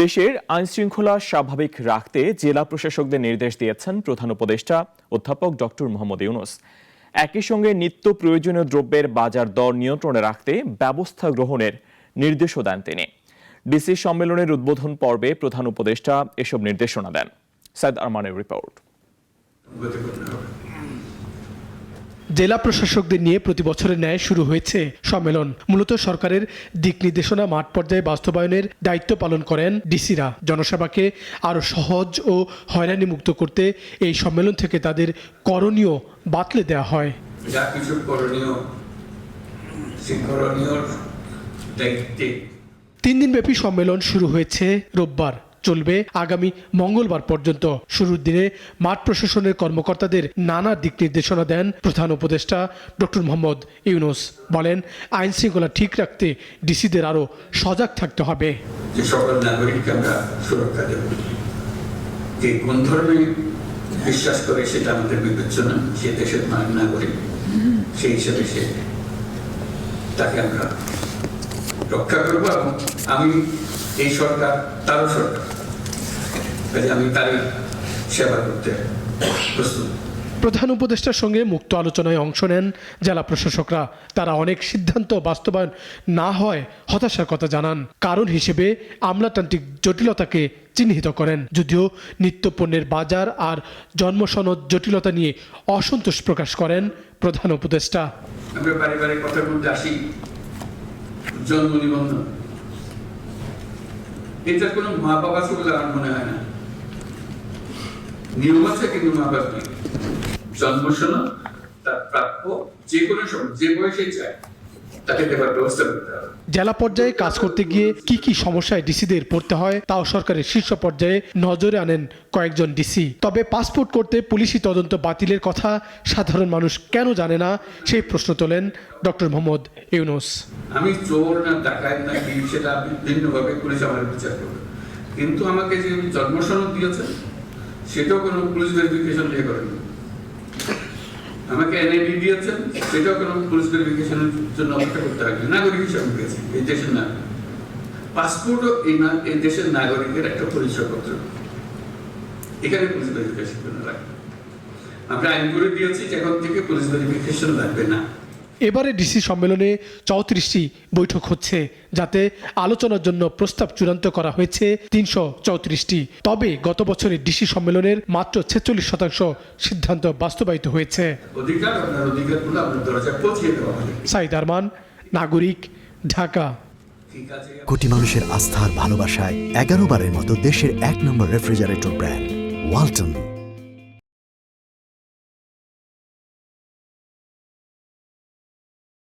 দেশের আইনশৃঙ্খলা স্বাভাবিক রাখতে জেলা প্রশাসকদের নির্দেশ দিয়েছেন প্রধান উপদেষ্টা অধ্যাপক ডক্টর মোহাম্মদ ইউনূস। একই সঙ্গে নিত্য প্রয়োজনীয় দ্রব্যের বাজার দর নিয়ন্ত্রণে রাখতে ব্যবস্থা গ্রহণের নির্দেশও দেন তিনি। ডিসি সম্মেলনের উদ্বোধন পর্বে প্রধান উপদেষ্টা এসব নির্দেশনা দেন। সাইদ আরমানের রিপোর্ট। জেলা প্রশাসকদের নিয়ে প্রতি বছরের ন্যায় শুরু হয়েছে সম্মেলন। মূলত সরকারের দিক নির্দেশনা মাঠ পর্যায়ে বাস্তবায়নের দায়িত্ব পালন করেন ডিসিরা। জনসেবাকে আরও সহজ ও হয়রানি মুক্ত করতে এই সম্মেলন থেকে তাদের করণীয় বাতলে দেওয়া হয়। যা কিছু করণীয় 3 দিনব্যাপী সম্মেলন শুরু হয়েছে রোববার, চলবে আগামী মঙ্গলবার পর্যন্ত। শুরুর দিনে মাঠ প্রশাসনের কর্মকর্তাদের নানা দিক নির্দেশনা দেন প্রধান উপদেষ্টা ডক্টর মোহাম্মদ ইউনূস। বলেন, আইন শৃঙ্খলা ঠিক রাখতে ডিসিদের আরও সজাগ থাকতে হবে। যে সকল নাগরিককে আমরা সুরক্ষা দেব, যে কোন ধর্মে বিশ্বাস করে সেটা আমাদের বিবেচনা, সে দেশের নাগরিক, সেই হিসেবে সে তাকে আমরা রক্ষা করবো। এবং আমি এই সরকার তারও সরকার, আমি তারই সেবা করতে প্রস্তুত। প্রধান উপদেষ্টার সঙ্গে মুক্ত আলোচনায় অংশ নেন জেলা প্রশাসকরা। তারা অনেক সিদ্ধান্ত বাস্তবায়ন না হয় হতাশার কথা জানান। কারণ হিসেবে আমলাতান্ত্রিক জটিলতাকে চিহ্নিত করেন। যদিও নিত্যপণ্যের বাজার আর জন্মসনদ জটিলতা নিয়ে অসন্তোষ প্রকাশ করেন প্রধান উপদেষ্টা। আমরা পারিবারিক কথার মধ্যে আসি, জন্ম নিবন্ধন, এটার কোনো মা বাবা আছে বলে আমার মনে হয় না। নিয়ম আছে কিন্তু মা বাবা নেই। জন্মসনদ তার প্রাপ্য যে কোনো সময় যে বয়সে চায় তাকে দেওয়ার ব্যবস্থা করতে হবে। জেলা পর্যায়ে কাজ করতে গিয়ে কি কি সমস্যায় ডিসিদের পড়তে হয় তাও সরকারের শীর্ষ পর্যায়ে নজরে আনেন কয়েকজন ডিসি। তবে পাসপোর্ট করতে পুলিশি তদন্ত বাতিলের কথা সাধারণ মানুষ কেন জানে না সেই প্রশ্ন তোলেন ডক্টর মোহাম্মদ ইউনূস। আমি চোর না ডাকাত না কি সেটা আপনি ভিন্নভাবে পুলিশ আমার বিচার করবে, কিন্তু আমাকে যে জন্মসনদ দিয়েছে সেটাও কোনো পুলিশ ভেরিফিকেশন দিয়ে করেনি। আমাকে এনআইডি দিয়েছেন, সেটাও কোনো পুলিশ ভেরিফিকেশনের জন্য অপেক্ষা করতে হবে। নাগরিক হিসাবে পেয়েছি, এই দেশের নাগরিক। পাসপোর্টও এই দেশের নাগরিকের একটা পরিচয়পত্র, এখানে পুলিশ ভেরিফিকেশন জন্য লাগবে। আমরা আইন করে দিয়েছি এখন থেকে পুলিশ ভেরিফিকেশন লাগবে না। এবারে ডিসি সম্মেলনে 34টি বৈঠক হচ্ছে, যাতে আলোচনার জন্য প্রস্তাব চূড়ান্ত করা হয়েছে 334টি। তবে গত বছরের ডিসি সম্মেলনের মাত্র 46% সিদ্ধান্ত বাস্তবায়িত হয়েছে। সাইদ আরমান, নাগরিক, ঢাকা। কোটি মানুষের আস্থার ভালোবাসায় 11 বারের মতো দেশের 1 নম্বর রেফ্রিজারেটর ব্র্যান্ড ওয়ালটন।